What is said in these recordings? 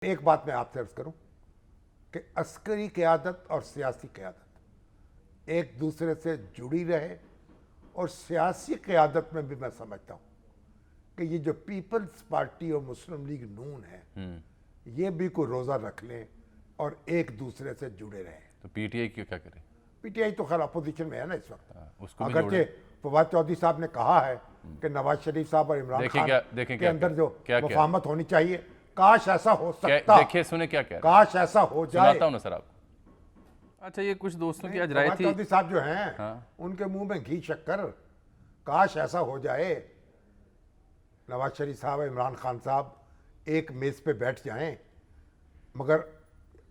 ایک بات میں آپ سے عرض کروں کہ عسکری قیادت اور سیاسی قیادت ایک دوسرے سے جڑی رہے، اور سیاسی قیادت میں بھی میں سمجھتا ہوں کہ یہ جو پیپلز پارٹی اور مسلم لیگ نون ہے یہ بھی کوئی روزہ رکھ لیں اور ایک دوسرے سے جڑے رہیں۔ تو پی ٹی آئی کیا کرے؟ پی ٹی آئی تو خیر اپوزیشن میں ہے نا اس وقت، اس کو بھی اگرچہ فواد چودھری صاحب نے کہا ہے کہ نواز شریف صاحب اور عمران خان کے اندر جو مفاہمت ہونی چاہیے، کاش ایسا ہو سکتا، دیکھیں سنیں کیا کہہ رہے ہیں، کاش ایسا ہو جائے۔ سناتا ہوں نا سر آپ کو۔ اچھا یہ کچھ دوستوں کی آج رائے فواد تھی، چودھری صاحب جو ہیں ان کے منہ میں گھی شکر، کاش ایسا ہو جائے نواز شریف صاحب عمران خان صاحب ایک میز پہ بیٹھ جائیں، مگر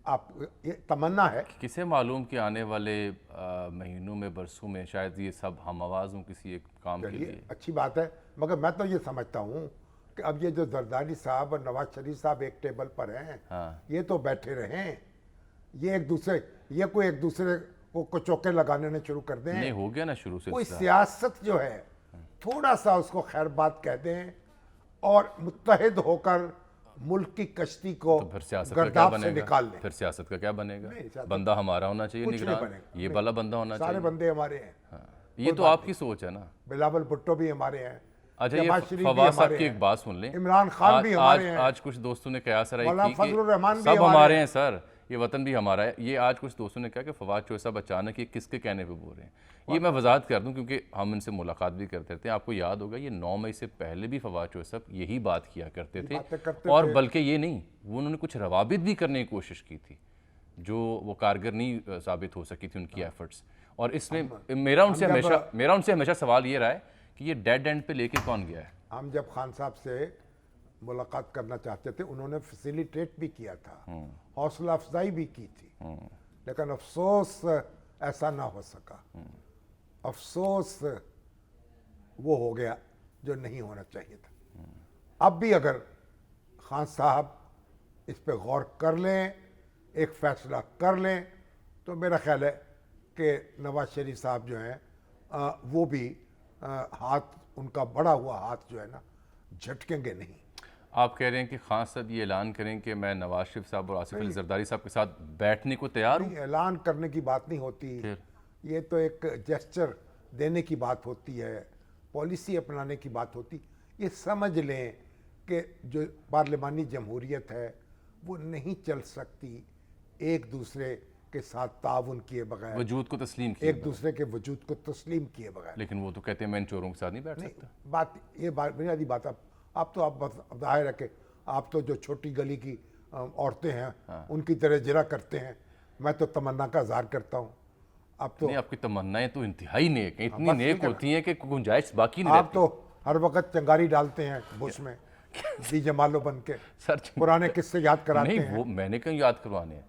آپ یہ تمنا ہے۔ کسے معلوم کہ آنے والے مہینوں میں برسوں میں شاید یہ سب ہم آواز ہوں کسی ایک کام کے لیے۔ اچھی بات ہے، مگر میں تو یہ سمجھتا ہوں کہ اب یہ جو زرداری صاحب اور نواز شریف صاحب ایک ٹیبل پر ہیں، یہ تو بیٹھے رہیں، یہ کوئی ایک دوسرے کو چوکے لگانے شروع کر دیں۔ نہیں ہو گیا نا شروع سے، کوئی سیاست جو ہے تھوڑا سا اس کو خیر بات کہہ دیں اور متحد ہو کر ملک کی کشتی کو گرداب سے نکال لیں۔ پھر سیاست کا کیا بنے گا؟ بندہ ہمارا ہونا چاہیے نگران، یہ والا بندہ ہونا چاہیے۔ سارے بندے ہمارے ہیں، یہ تو آپ کی سوچ ہے نا۔ بلاول بھٹو بھی ہمارے ہیں، اچھا یہ فواز صاحب کی ایک بات سن لیں، عمران خان بھی ہمارے ہیں، آج کچھ دوستوں نے قیاس رائے مولانا کی فضل الرحمان کہ بھی سب ہمارے ہیں سر، یہ وطن بھی ہمارا ہے۔ یہ آج کچھ دوستوں نے کہا کہ فواد چودھری صاحب اچانک یہ کس کے کہنے پہ بول رہے ہیں۔ یہ میں وضاحت کر دوں کیونکہ ہم ان سے ملاقات بھی کرتے رہتے ہیں۔ آپ کو یاد ہوگا یہ 9 مئی سے پہلے بھی فواد چودھری صاحب یہی بات کیا کرتے تھے، اور بلکہ یہ نہیں، انہوں نے کچھ روابط بھی کرنے کی کوشش کی تھی جو وہ کارگر نہیں ثابت ہو سکی تھی ان کی ایفرٹس۔ اور اس میں میرا ان سے ہمیشہ سوال یہ رہا ہے کہ یہ ڈیڈ اینڈ پہ لے کے کون گیا ہے؟ ہم جب خان صاحب سے ملاقات کرنا چاہتے تھے انہوں نے فیسیلیٹیٹ بھی کیا تھا، حوصلہ افزائی بھی کی تھی، لیکن افسوس ایسا نہ ہو سکا۔ افسوس وہ ہو گیا جو نہیں ہونا چاہیے تھا۔ اب بھی اگر خان صاحب اس پہ غور کر لیں، ایک فیصلہ کر لیں، تو میرا خیال ہے کہ نواز شریف صاحب جو ہیں وہ بھی ہاتھ، ان کا بڑا ہوا ہاتھ جو ہے نا، جھٹکیں گے نہیں۔ آپ کہہ رہے ہیں کہ خان صاحب یہ اعلان کریں کہ میں نواز شریف صاحب اور آصف علی زرداری صاحب کے ساتھ بیٹھنے کو تیار ہوں؟ اعلان کرنے کی بات نہیں ہوتی، یہ تو ایک جیسچر دینے کی بات ہوتی ہے، پالیسی اپنانے کی بات ہوتی۔ یہ سمجھ لیں کہ جو پارلیمانی جمہوریت ہے وہ نہیں چل سکتی ایک دوسرے کے ساتھ تعاون کیے بغیر، وجود کو تسلیم کیے ایک دوسرے کے وجود کو تسلیم کیے بغیر۔ لیکن وہ تو کہتے ہیں میں ان چوروں کے ساتھ نہیں بیٹھ سکتا۔ یہ بنیادی بات آپ ظاہر ہے کہ آپ تو جو چھوٹی گلی کی عورتیں ہیں ان کی طرح جرا کرتے ہیں، میں تو تمنا کا اظہار کرتا ہوں۔ نہیں، آپ کی تمنائیں تو انتہائی نیک ہیں، اتنی نیک ہوتی ہیں کہ گنجائش باقی نہیں رہتی۔ آپ تو ہر وقت چنگاری ڈالتے ہیں بش میں، دی جمالو بن کے پرانے قصے یاد کراتے ہیں۔ نہیں وہ میں نے کہیں یاد کروانے ہیں،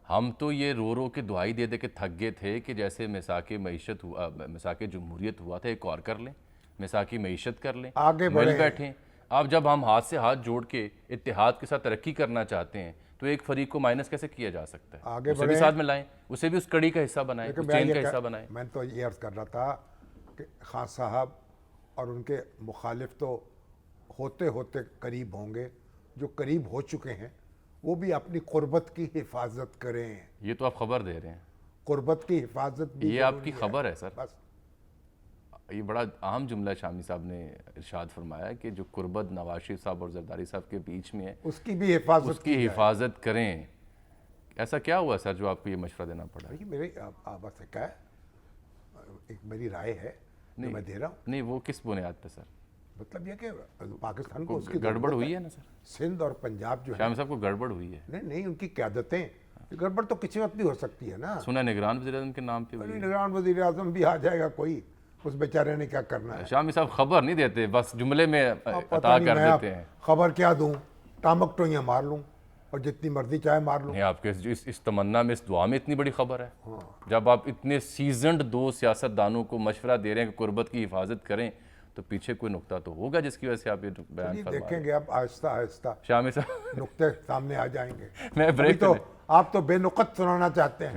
ہم تو یہ رو رو کے دعائی دے دے کے تھک گئے تھے کہ جیسے میثاق معیشت ہوا، میثاق جمہوریت ہوا تھا، ایک اور کر لیں، میثاق معیشت کر لیں، آگے مل بیٹھیں۔ اب جب ہم ہاتھ سے ہاتھ جوڑ کے اتحاد کے ساتھ ترقی کرنا چاہتے ہیں تو ایک فریق کو مائنس کیسے کیا جا سکتا ہے؟ اسے بھی ساتھ میں لائیں، اسے بھی اس کڑی کا حصہ بنائیں، اس چین کا حصہ بنائیں۔ میں تو یہ عرض کر رہا تھا کہ خان صاحب اور ان کے مخالف تو ہوتے ہوتے قریب ہوں گے، جو قریب ہو چکے ہیں وہ بھی اپنی قربت کی حفاظت کریں۔ یہ تو آپ خبر دے رہے ہیں، قربت کی حفاظت بھی یہ آپ کی خبر ہے سر۔ بس یہ بڑا اہم جملہ شامی صاحب نے ارشاد فرمایا کہ جو قربت نواز شریف صاحب اور زرداری صاحب کے بیچ میں ہے اس کی بھی حفاظت، اس کی حفاظت کریں۔ ایسا کیا ہوا سر جو آپ کو یہ مشورہ دینا پڑا؟ میرے بس ایک میری رائے ہے جو میں دے رہا ہوں۔ نہیں وہ کس بنیاد پہ سر؟ مطلب یہ کہ پاکستان کو اس کی گڑبڑ ہوئی ہے نا سر؟ سندھ اور پنجاب جو ہے، شامی صاحب کو گڑبڑ ہوئی ہے؟ نہیں ان کی قیادتیں، گڑبڑ تو کسی وقت بھی ہو سکتی ہے نا۔ سنا نگران وزیر اعظم کے نام پہ ہوئی ہے؟ نگران وزیر اعظم بھی آ جائے گا کوئی، اس بیچارے نے کیا کرنا ہے؟ شامی صاحب خبر نہیں دیتے، بس جملے میں عطا کر دیتے ہیں۔ خبر کیا دوں، ٹامک ٹوئیاں مار لوں اور جتنی مرضی چاہے مار لوں۔ نہیں آپ کے اس تمنا میں، اس دعا میں اتنی بڑی خبر ہے؟ جب آپ اتنے سیزنڈ 2 سیاست دانوں کو مشورہ دے رہے ہیں کہ قربت کی حفاظت کریں تو پیچھے کوئی نقطہ تو ہوگا جس کی وجہ سے آپ یہ بیان فرما رہے ہیں۔ دیکھیں گے اب آہستہ آہستہ شامی صاحب نقطے سامنے آ جائیں گے۔ میں بریک تو آپ تو بے نقط سنانا چاہتے ہیں۔